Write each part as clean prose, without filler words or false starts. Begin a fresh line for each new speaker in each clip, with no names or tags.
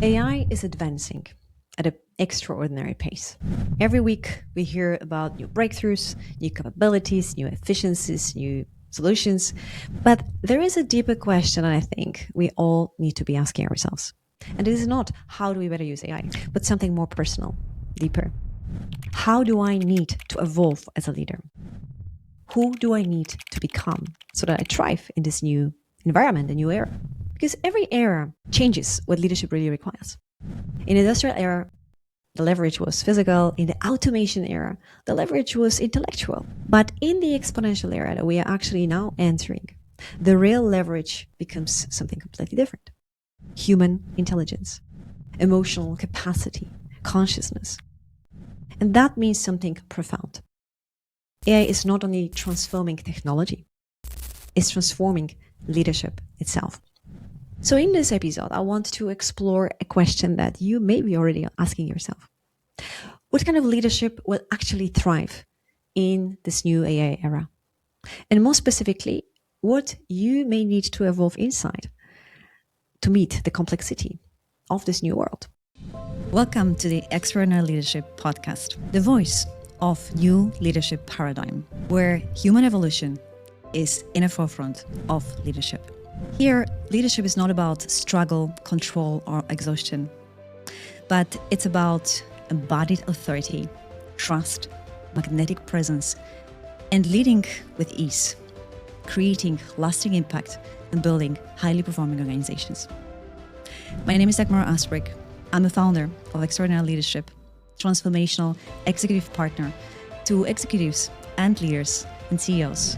AI is advancing at an extraordinary pace. Every week, we hear about new breakthroughs, new capabilities, new efficiencies, new solutions. But there is a deeper question I think we all need to be asking ourselves. And it is not how do we better use AI, but something more personal, deeper. How do I need to evolve as a leader? Who do I need to become so that I thrive in this new environment, a new era? Because every era changes what leadership really requires. In the industrial era, the leverage was physical. In the automation era, the leverage was intellectual. But in the exponential era that we are actually now entering, the real leverage becomes something completely different. Human intelligence, emotional capacity, consciousness. And that means something profound. AI is not only transforming technology, it's transforming leadership itself. So in this episode, I want to explore a question that you may be already asking yourself. What kind of leadership will actually thrive in this new AI era? And more specifically, what you may need to evolve inside to meet the complexity of this new world. Welcome to the Extraordinary Leadership Podcast, the voice of new leadership paradigm, where human evolution is in the forefront of leadership. Here, leadership is not about struggle, control, or exhaustion, but it's about embodied authority, trust, magnetic presence, and leading with ease, creating lasting impact and building highly performing organizations. My name is Dagmar Asbrig. I'm a founder of Extraordinary Leadership, transformational executive partner to executives and leaders and CEOs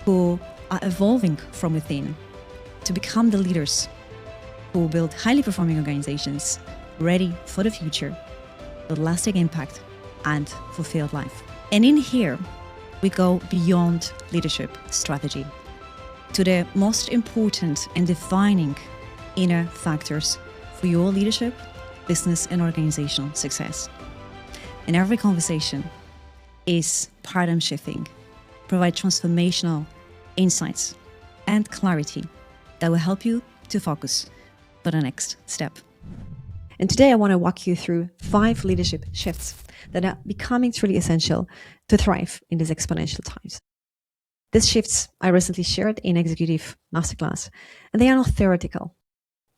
who are evolving from within to become the leaders who build highly performing organizations ready for the future with lasting impact and fulfilled life. And in here, we go beyond leadership strategy to the most important and defining inner factors for your leadership, business, and organizational success. And every conversation is paradigm shifting, provide transformational insights and clarity that will help you to focus for the next step. And today I want to walk you through 5 leadership shifts that are becoming truly essential to thrive in these exponential times. These shifts I recently shared in Executive Masterclass, and they are not theoretical.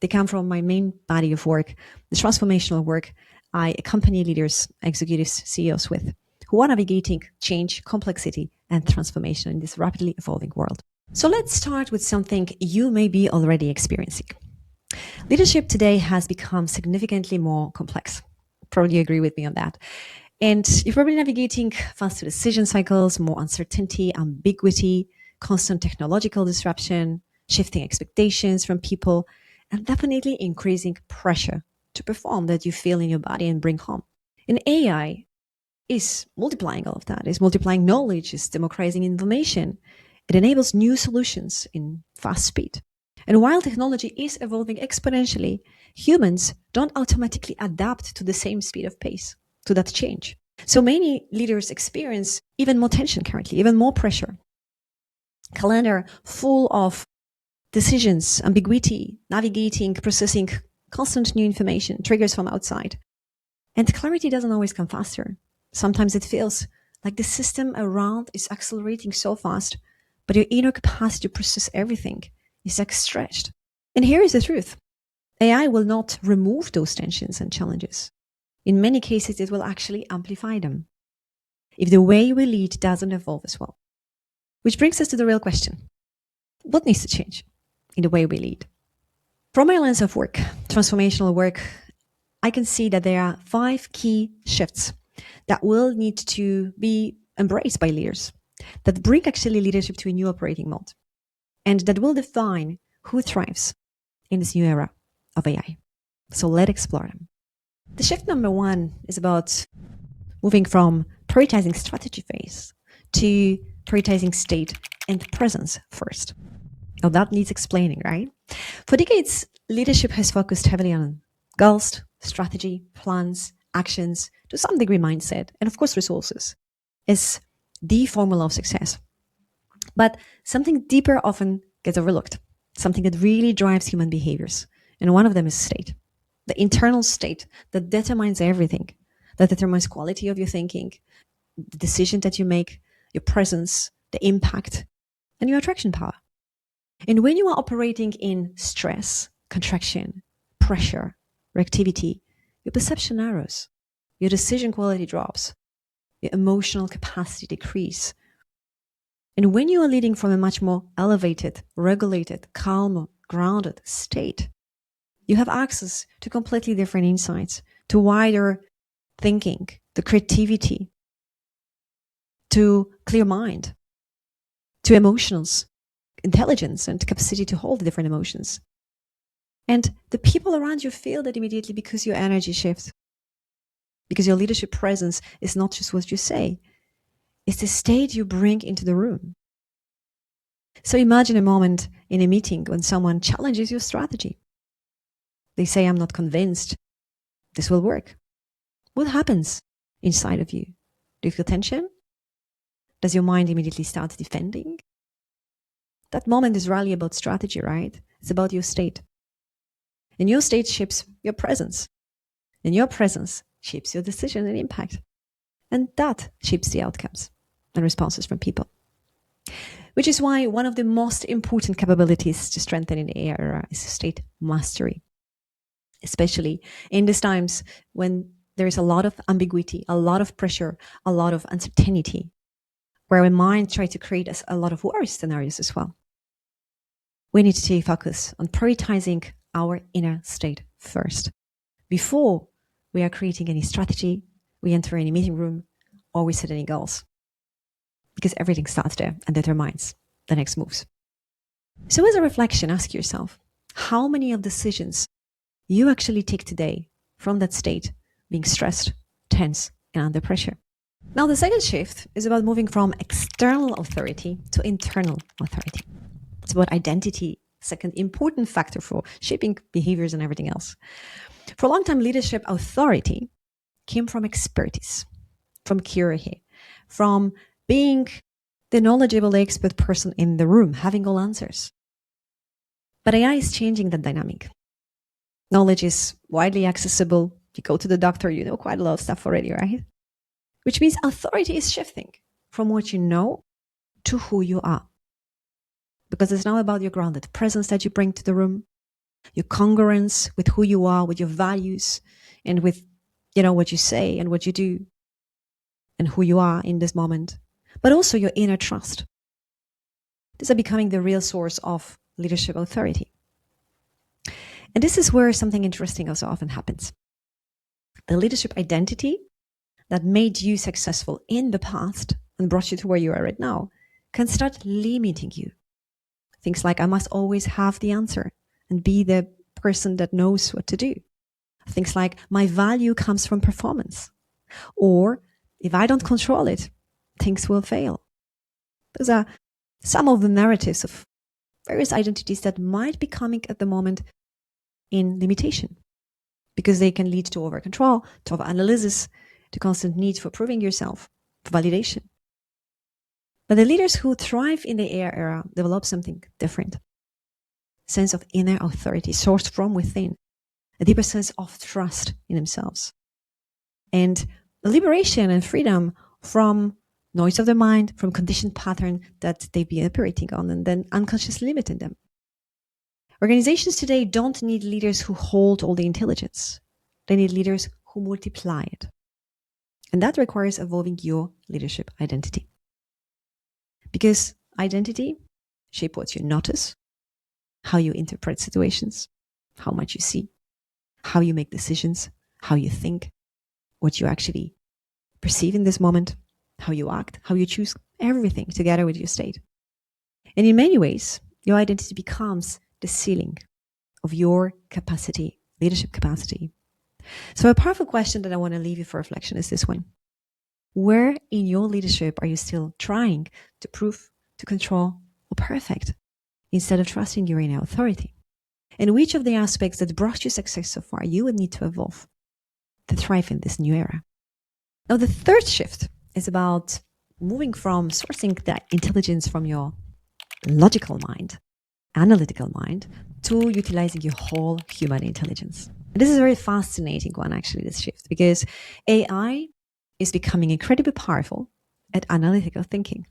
They come from my main body of work, the transformational work I accompany leaders, executives, CEOs with, who are navigating change, complexity, and transformation in this rapidly evolving world. So let's start with something you may be already experiencing. Leadership today has become significantly more complex. Probably agree with me on that. And you're probably navigating faster decision cycles, more uncertainty, ambiguity, constant technological disruption, shifting expectations from people, and definitely increasing pressure to perform that you feel in your body and bring home. And AI is multiplying all of that, is multiplying knowledge, is democratizing information. It enables new solutions in fast speed. And while technology is evolving exponentially, humans don't automatically adapt to the same speed of pace, to that change. So many leaders experience even more tension currently, even more pressure. Calendar full of decisions, ambiguity, navigating, processing constant new information, triggers from outside. And clarity doesn't always come faster. Sometimes it feels like the system around is accelerating so fast, but your inner capacity to process everything is like stretched. And here is the truth. AI will not remove those tensions and challenges. In many cases, it will actually amplify them if the way we lead doesn't evolve as well. Which brings us to the real question. What needs to change in the way we lead? From my lens of work, transformational work, I can see that there are 5 key shifts that will need to be embraced by leaders, that bring actually leadership to a new operating mode, and that will define who thrives in this new era of AI. So let's explore them. The shift number 1 is about moving from prioritizing strategy phase to prioritizing state and presence first. Now that needs explaining, right? For decades, leadership has focused heavily on goals, strategy, plans, actions, to some degree mindset, and of course resources is the formula of success. But something deeper often gets overlooked, something that really drives human behaviors. And one of them is state. the internal state that determines everything, that determines quality of your thinking, the decision that you make, your presence, the impact, and your attraction power. And when you are operating in stress, contraction, pressure, reactivity, your perception narrows, your decision quality drops, your emotional capacity decreases. And when you are leading from a much more elevated, regulated, calmer, grounded state, you have access to completely different insights, to wider thinking, to creativity, to clear mind, to emotions, intelligence, and capacity to hold different emotions. And the people around you feel that immediately because your energy shifts, because your leadership presence is not just what you say, it's the state you bring into the room. So imagine a moment in a meeting when someone challenges your strategy. They say, I'm not convinced this will work. What happens inside of you? Do you feel tension? Does your mind immediately start defending? That moment is rarely about strategy, right? It's about your state. And your state shapes your presence. And your presence shapes your decision and impact. And that shapes the outcomes and responses from people. Which is why one of the most important capabilities to strengthen in the AI era is state mastery. Especially in these times when there is a lot of ambiguity, a lot of pressure, a lot of uncertainty, where our mind tries to create us a lot of worry scenarios as well. We need to focus on prioritizing our inner state first. Before we are creating any strategy, we enter any meeting room, or we set any goals. Because everything starts there and determines the next moves. So as a reflection, ask yourself, how many of the decisions you actually take today from that state, being stressed, tense, and under pressure? Now, the second shift is about moving from external authority to internal authority. It's about identity, second important factor for shaping behaviors and everything else. For a long time, leadership authority came from expertise, from curiosity, from being the knowledgeable expert person in the room, having all answers. But AI is changing the dynamic. Knowledge is widely accessible. You go to the doctor, you know quite a lot of stuff already, right? Which means authority is shifting from what you know to who you are. Because it's now about your grounded presence that you bring to the room, your congruence with who you are, with your values, and with, what you say and what you do, and who you are in this moment, but also your inner trust. These are becoming the real source of leadership authority. And this is where something interesting also often happens. The leadership identity that made you successful in the past and brought you to where you are right now can start limiting you. Things like, I must always have the answer and be the person that knows what to do. Things like, my value comes from performance. Or, if I don't control it, things will fail. Those are some of the narratives of various identities that might be coming at the moment in limitation, because they can lead to over-control, to over-analysis, to constant need for proving yourself, for validation. But the leaders who thrive in the AI era develop something different. A sense of inner authority sourced from within, a deeper sense of trust in themselves, and liberation and freedom from noise of the mind, from conditioned pattern that they've been operating on and then unconsciously limiting them. Organizations today don't need leaders who hold all the intelligence. They need leaders who multiply it. And that requires evolving your leadership identity. Because identity shapes what you notice, how you interpret situations, how much you see, how you make decisions, how you think, what you actually perceive in this moment, how you act, how you choose, everything together with your state. And in many ways, your identity becomes the ceiling of your capacity, leadership capacity. So a powerful question that I want to leave you for reflection is this one. Where in your leadership are you still trying to prove, to control, or perfect, instead of trusting your inner authority? And which of the aspects that brought you success so far you would need to evolve to thrive in this new era? Now, the third shift is about moving from sourcing the intelligence from your logical mind, analytical mind, to utilizing your whole human intelligence. And this is a very fascinating one, actually, this shift, because AI is becoming incredibly powerful at analytical thinking.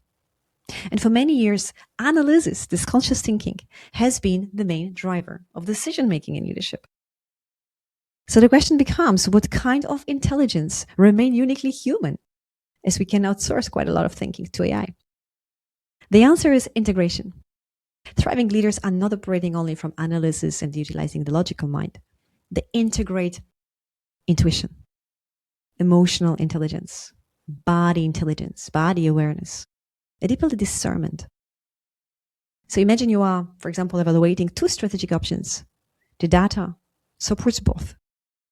And for many years, analysis, this conscious thinking, has been the main driver of decision making in leadership. So the question becomes, what kind of intelligence remain uniquely human, as we can outsource quite a lot of thinking to AI? The answer is integration. Thriving leaders are not operating only from analysis and utilizing the logical mind. They integrate intuition, emotional intelligence, body awareness, a deeper discernment. So imagine you are, for example, evaluating two strategic options. The data supports both.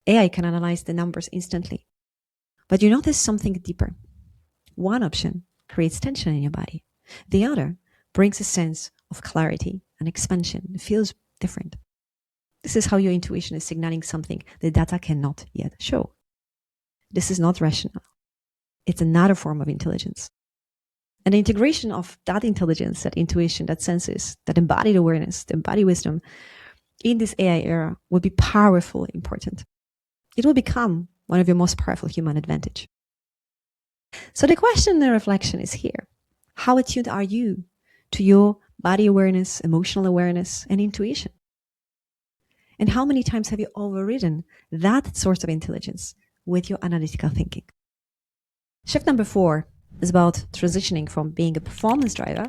AI can analyze the numbers instantly. But you notice something deeper. One option creates tension in your body. The other brings a sense of clarity and expansion. It feels different. This is how your intuition is signaling something the data cannot yet show. This is not rational. It's another form of intelligence. And the integration of that intelligence, that intuition, that senses, that embodied awareness, the embodied wisdom in this AI era will be powerfully important. It will become one of your most powerful human advantage. So the question and reflection is here. How attuned are you to your body awareness, emotional awareness, and intuition? And how many times have you overridden that source of intelligence with your analytical thinking? Shift number 4 is about transitioning from being a performance driver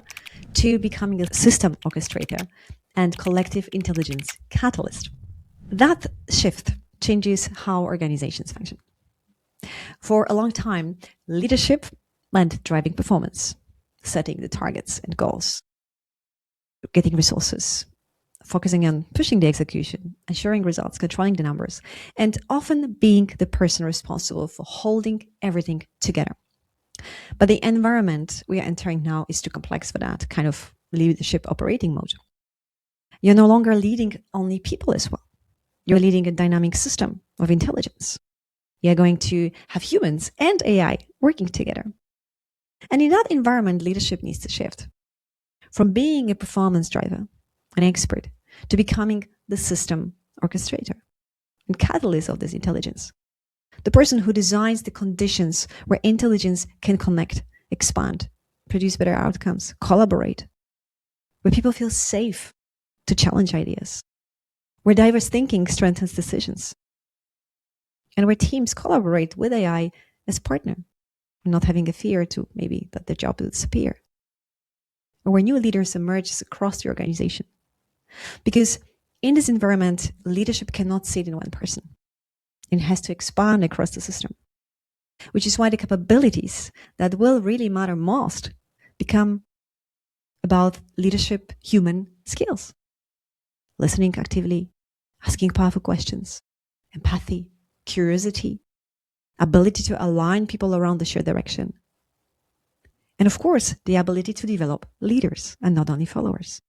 to becoming a system orchestrator and collective intelligence catalyst. That shift changes how organizations function. For a long time, leadership meant driving performance, setting the targets and goals, getting resources, focusing on pushing the execution, ensuring results, controlling the numbers, and often being the person responsible for holding everything together. But the environment we are entering now is too complex for that kind of leadership operating mode. You're no longer leading only people as well. You're leading a dynamic system of intelligence. You're going to have humans and AI working together. And in that environment, leadership needs to shift from being a performance driver, an expert, to becoming the system orchestrator and catalyst of this intelligence. The person who designs the conditions where intelligence can connect, expand, produce better outcomes, collaborate, where people feel safe to challenge ideas, where diverse thinking strengthens decisions, and where teams collaborate with AI as partner, not having a fear to maybe that their job will disappear, or where new leaders emerge across the organization. Because in this environment, leadership cannot sit in one person. It has to expand across the system, which is why the capabilities that will really matter most become about leadership human skills. Listening actively, asking powerful questions, empathy, curiosity, ability to align people around the shared direction. And of course, the ability to develop leaders and not only followers.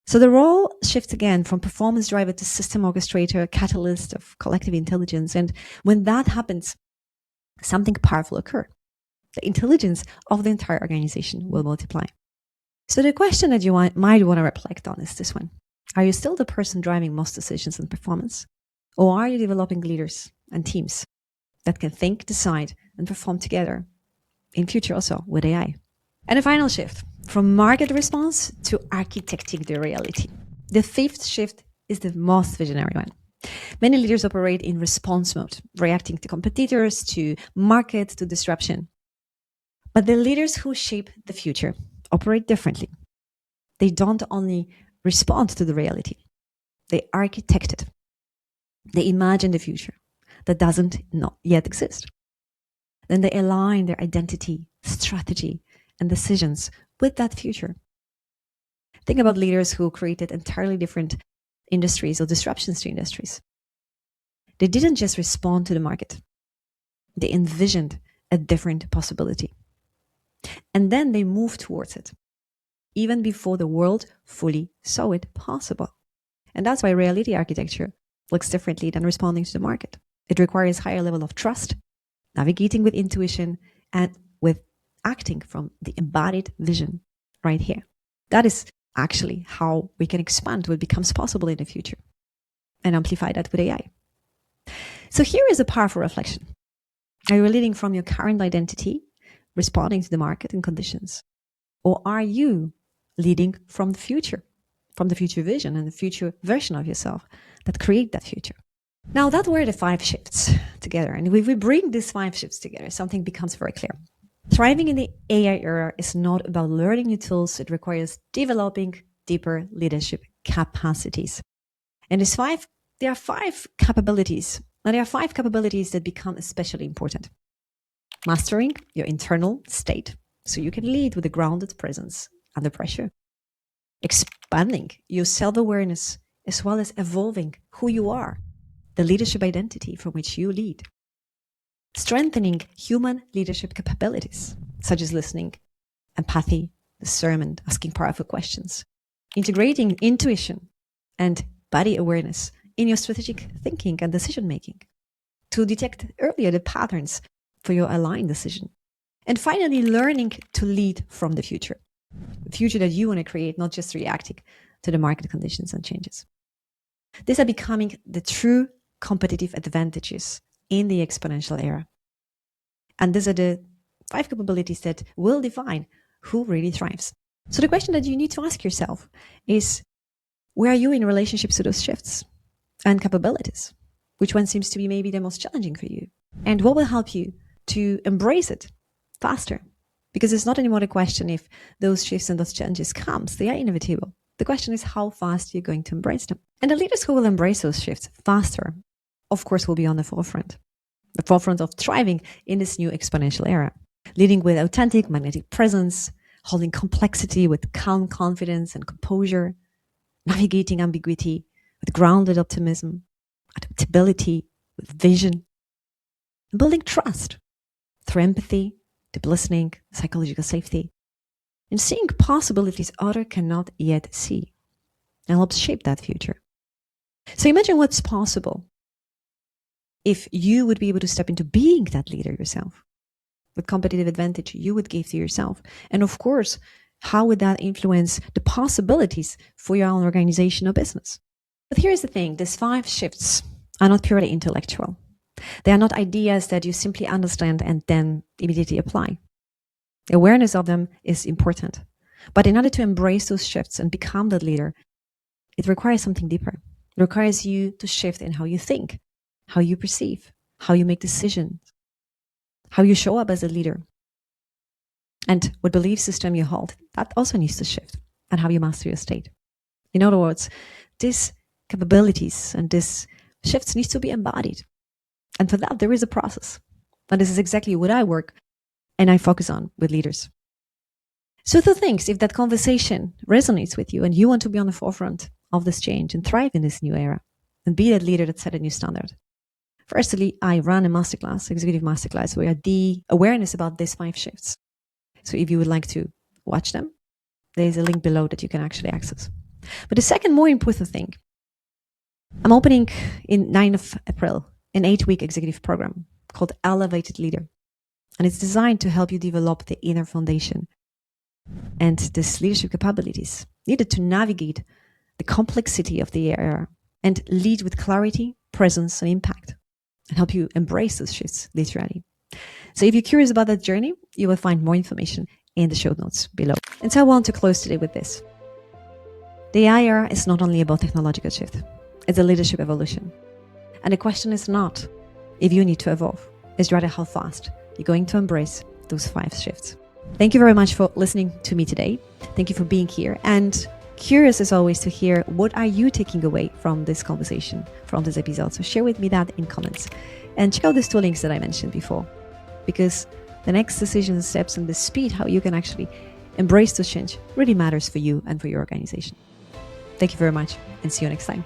So the role shifts again from performance driver to system orchestrator, catalyst of collective intelligence. And when that happens, something powerful occurs. The intelligence of the entire organization will multiply. So the question that you might want to reflect on is this one. Are you still the person driving most decisions and performance? Or are you developing leaders and teams that can think, decide, and perform together in future also with AI? And a final shift from market response to architecting the reality. The 5th shift is the most visionary one. Many leaders operate in response mode, reacting to competitors, to market, to disruption. But the leaders who shape the future operate differently. They don't only respond to the reality, they architect it. They imagine the future that doesn't not yet exist. Then they align their identity, strategy, and decisions with that future. Think about leaders who created entirely different industries or disruptions to industries. They didn't just respond to the market. They envisioned a different possibility. And then they moved towards it, even before the world fully saw it possible. And that's why reality architecture looks differently than responding to the market. It requires higher level of trust, navigating with intuition, and with acting from the embodied vision right here. That is actually how we can expand what becomes possible in the future and amplify that with AI. So here is a powerful reflection. Are you leading from your current identity, responding to the market and conditions? Or are you leading from the future vision and the future version of yourself that create that future? Now, that were the 5 shifts together. And if we bring these 5 shifts together, something becomes very clear. Thriving in the AI era is not about learning new tools. It requires developing deeper leadership capacities. And there are 5 capabilities. Now, there are 5 capabilities that become especially important. Mastering your internal state, so you can lead with a grounded presence under pressure. Expanding your self-awareness, as well as evolving who you are, the leadership identity from which you lead. Strengthening human leadership capabilities, such as listening, empathy, discernment, asking powerful questions. Integrating intuition and body awareness in your strategic thinking and decision-making to detect earlier the patterns for your aligned decision. And finally, learning to lead from the future that you want to create, not just reacting to the market conditions and changes. These are becoming the true competitive advantages in the exponential era. And these are the 5 capabilities that will define who really thrives. So the question that you need to ask yourself is, where are you in relationships to those shifts and capabilities? Which one seems to be maybe the most challenging for you? And what will help you to embrace it faster? Because it's not anymore a question if those shifts and those changes comes, they are inevitable. The question is how fast you're going to embrace them. And the leaders who will embrace those shifts faster, of course, will be on the forefront of thriving in this new exponential era, leading with authentic magnetic presence, holding complexity with calm confidence and composure, navigating ambiguity with grounded optimism, adaptability with vision, and building trust through empathy, deep listening, psychological safety, and seeing possibilities others cannot yet see, and helps shape that future. So imagine what's possible if you would be able to step into being that leader yourself, what competitive advantage you would give to yourself. And of course, how would that influence the possibilities for your own organization or business? But here's the thing, these 5 shifts are not purely intellectual. They are not ideas that you simply understand and then immediately apply. Awareness of them is important. But in order to embrace those shifts and become that leader, it requires something deeper. It requires you to shift in how you think, how you perceive, how you make decisions, how you show up as a leader, and what belief system you hold. That also needs to shift, and how you master your state. In other words, these capabilities and these shifts need to be embodied. And for that, there is a process. And this is exactly what I work and I focus on with leaders. So 2 things, if that conversation resonates with you and you want to be on the forefront of this change and thrive in this new era and be that leader that set a new standard. Firstly, I run a masterclass, executive masterclass, where the awareness about these 5 shifts. So if you would like to watch them, there's a link below that you can actually access. But the second more important thing, I'm opening in 9th of April an 8-week executive program called Elevated Leader. And it's designed to help you develop the inner foundation and these leadership capabilities needed to navigate the complexity of the era and lead with clarity, presence, and impact, and help you embrace those shifts literally. So if you're curious about that journey, you will find more information in the show notes below. And so I want to close today with this. The AI era is not only about technological shift, it's a leadership evolution. And the question is not if you need to evolve, it's rather how fast you're going to embrace those 5 shifts. Thank you very much for listening to me today. Thank you for being here. And curious as always to hear, what are you taking away from this conversation, from this episode? So share with me that in comments. And check out these 2 links that I mentioned before, because the next decision steps and the speed, how you can actually embrace this change, really matters for you and for your organization. Thank you very much, and see you next time.